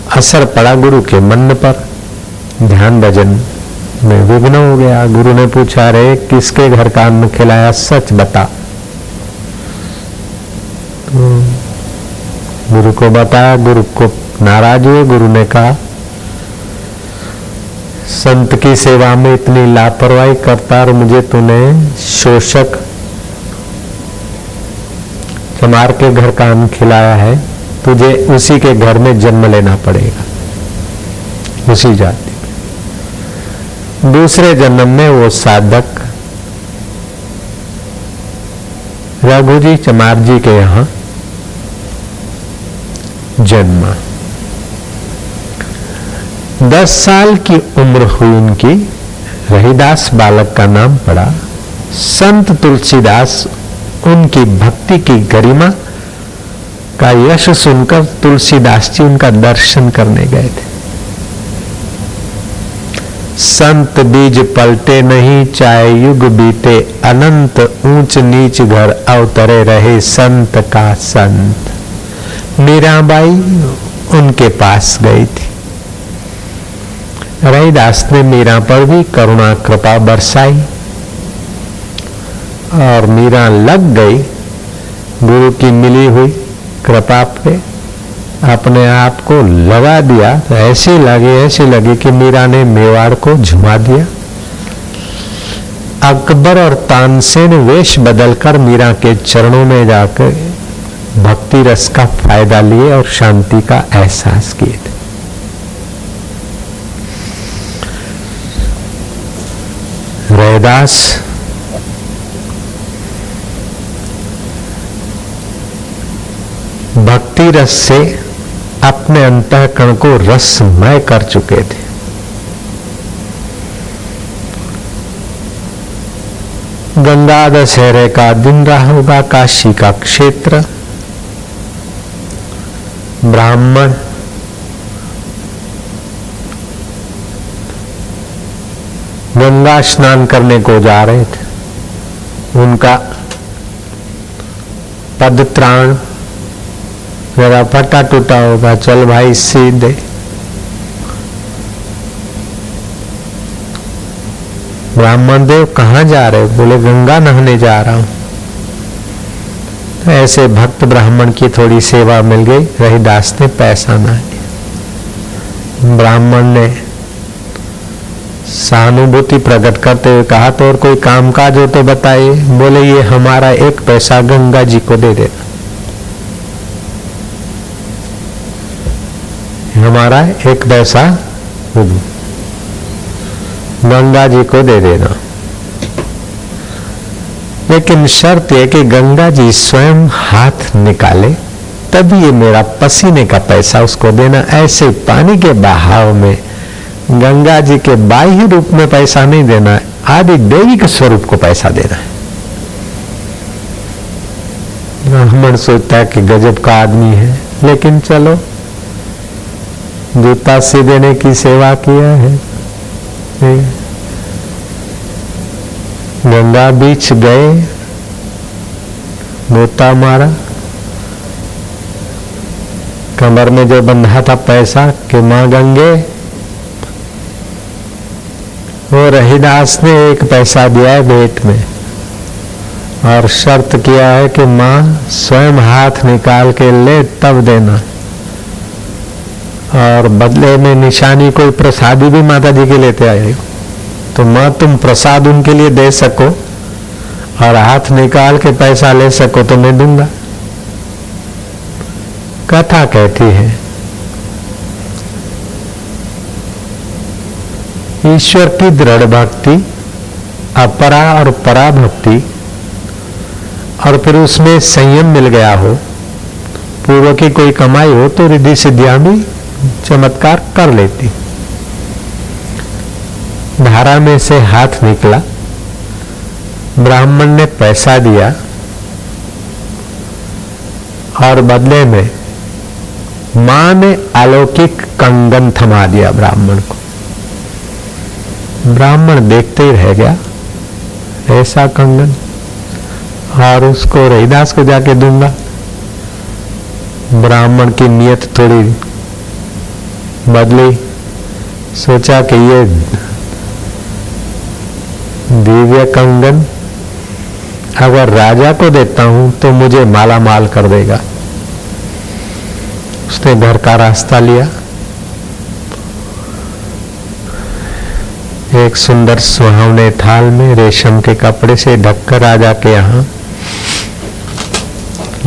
असर पड़ा गुरु के मन पर, ध्यान भजन में विघ्न हो गया। गुरु ने पूछा, रे किसके घर का अन्न खिलाया, सच बता। गुरु को बताया। गुरु को नाराज हुए। गुरु ने कहा, संत की सेवा में इतनी लापरवाही करता और मुझे तूने शोषक चमार के घर का अन्न खिलाया है, तुझे उसी के घर में जन्म लेना पड़ेगा, उसी जाति में। दूसरे जन्म में वो साधक रघु जी चमार जी के यहाँ जन्मा। 10 साल की उम्र हुई उनकी। रहीदास बालक का नाम पड़ा। संत तुलसीदास उनकी भक्ति की गरिमा का यश सुनकर तुलसीदास जी उनका दर्शन करने गए थे। संत बीज पलटे नहीं, चाहे युग बीते अनंत, ऊंच नीच घर अवतरे रहे संत का संत। मीराबाई उनके पास गई थी। रहीदास ने मीरा पर भी करुणा कृपा बरसाई और मीरा लग गई गुरु की मिली हुई कृपा पे, अपने आप को लगा दिया। तो ऐसे लगे कि मीरा ने मेवाड़ को झुमा दिया। अकबर और तानसेन वेश बदलकर मीरा के चरणों में जाकर भक्ति रस का फायदा लिए और शांति का एहसास किए थे। रहीदास भक्ति रस से अपने अंतःकरण को रसमय कर चुके थे। गंगा दशहरे का दिन रहा होगा। काशी का क्षेत्र, ब्राह्मण गंगा स्नान करने को जा रहे थे। उनका पदत्राण जरा फटा टूटा होगा, चल भाई सीधे। ब्राह्मण देव कहाँ जा रहे? बोले गंगा नहाने जा रहा हूं। तो ऐसे भक्त ब्राह्मण की थोड़ी सेवा मिल गई। रहीदास ने पैसा ना दिया। ब्राह्मण ने सहानुभूति प्रकट करते हुए कहा, तो और कोई कामकाज हो तो बताइए। बोले ये हमारा 1 पैसा गंगा जी को दे देना, हमारा 1 पैसा गंगा जी को दे देना, लेकिन शर्त है कि गंगा जी स्वयं हाथ निकाले तभी ये मेरा पसीने का पैसा उसको देना। ऐसे पानी के बहाव में गंगा जी के बाह्य रूप में पैसा नहीं देना है, आदि देवी के स्वरूप को पैसा देना है। ब्राह्मण सोचता है कि गजब का आदमी है, लेकिन चलो जूता सी देने की सेवा किया है। गंगा बीच गए, गोता मारा, कमर में जो बंधा था पैसा कि मां गंगे, वो रहीदास ने 1 पैसा दिया है भेंट में और शर्त किया है कि मां स्वयं हाथ निकाल के ले तब देना, और बदले में निशानी कोई प्रसादी भी माता जी के लेते आए हो तो मां तुम प्रसाद उनके लिए दे सको और हाथ निकाल के पैसा ले सको तो मैं दूंगा। कथा कहती है ईश्वर की दृढ़ भक्ति, अपरा और परा भक्ति, और फिर उसमें संयम मिल गया हो, पूर्व की कोई कमाई हो तो रिद्धि सिद्धियां भी चमत्कार कर लेती। धारा में से हाथ निकला, ब्राह्मण ने पैसा दिया और बदले में मां ने अलौकिक कंगन थमा दिया ब्राह्मण को। ब्राह्मण देखते ही रह गया, ऐसा कंगन, और उसको रहीदास को जाके दूंगा। ब्राह्मण की नीयत थोड़ी बदली, सोचा कि ये दिव्य कंगन अगर राजा को देता हूं तो मुझे माला माल कर देगा। उसने घर का रास्ता लिया, एक सुंदर सुहावने थाल में रेशम के कपड़े से ढककर राजा के यहाँ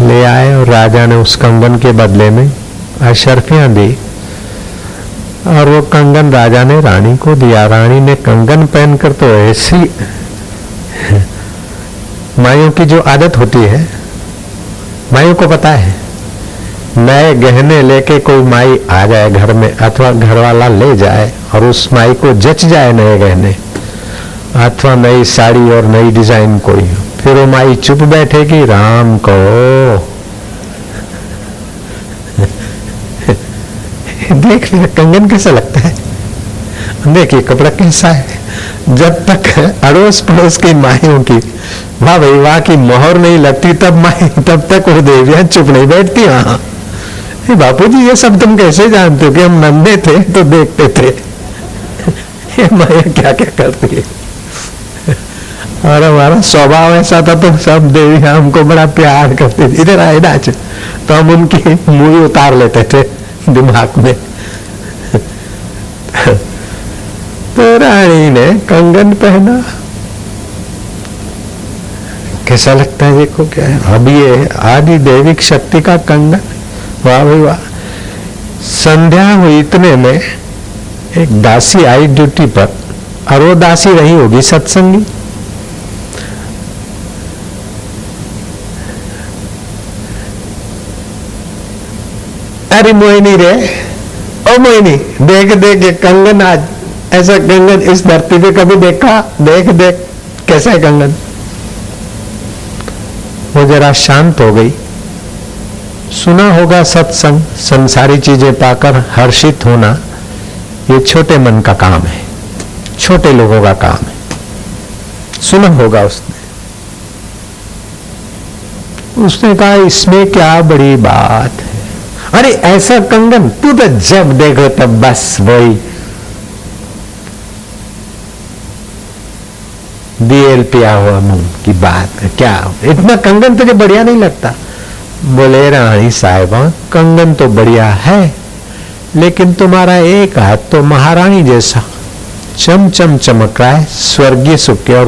ले आए और राजा ने उस कंगन के बदले में अशर्फियां दी और वो कंगन राजा ने रानी को दिया। रानी ने कंगन पहनकर तो ऐसी, माइयों की जो आदत होती है, माइयों को पता है, नए गहने लेके कोई माई आ जाए घर में अथवा घर वाला ले जाए और उस माई को जच जाए नए गहने अथवा नई साड़ी और नई डिजाइन कोई, फिर वो माई चुप बैठेगी, राम को देख फिर कंगन कैसा लगता है, देखिए कपड़ा कैसा है। जब तक अड़ोस पड़ोस की माइयों की वाह भाई वाह की मोहर नहीं लगती तब तक वो देवियां चुप नहीं बैठती। हाँ बापू जी ये सब तुम कैसे जानते हो कि हम नन्हे थे तो देखते थे ये माया क्या क्या करती है। और हमारा स्वभाव ऐसा था तो सब देवियां हमको बड़ा प्यार करती थी, इधर आए नाच, तो हम उनकी मूवी उतार लेते थे दिमाग में। तो रानी ने कंगन पहना, कैसा लगता है देखो क्या है। अब ये आदि दैविक शक्ति का कंगन, वाह भाई वाह। संध्या हुई, इतने में एक दासी आई ड्यूटी पर और वो दासी रही होगी सत्संगी। अरे मोहिनी रे, ओ मोहिनी देख देख कंगन, आज ऐसा कंगन इस धरती पे कभी देखा, देख देख कैसा है कंगन। वो जरा शांत हो गई। सुना होगा सत्संग, संसारी चीजें पाकर हर्षित होना ये छोटे मन का काम है, छोटे लोगों का काम है, सुना होगा उसने। उसने कहा इसमें क्या बड़ी बात है, अरे ऐसा कंगन तू तो जब देखो तब बस वही दियल पिया हुआ मुंह की बात, क्या इतना कंगन तुझे बढ़िया नहीं लगता। बोले रानी साहिबा कंगन तो बढ़िया है, लेकिन तुम्हारा एक हाथ तो महारानी जैसा चम चम चमक रहा है, स्वर्गीय सुख के, और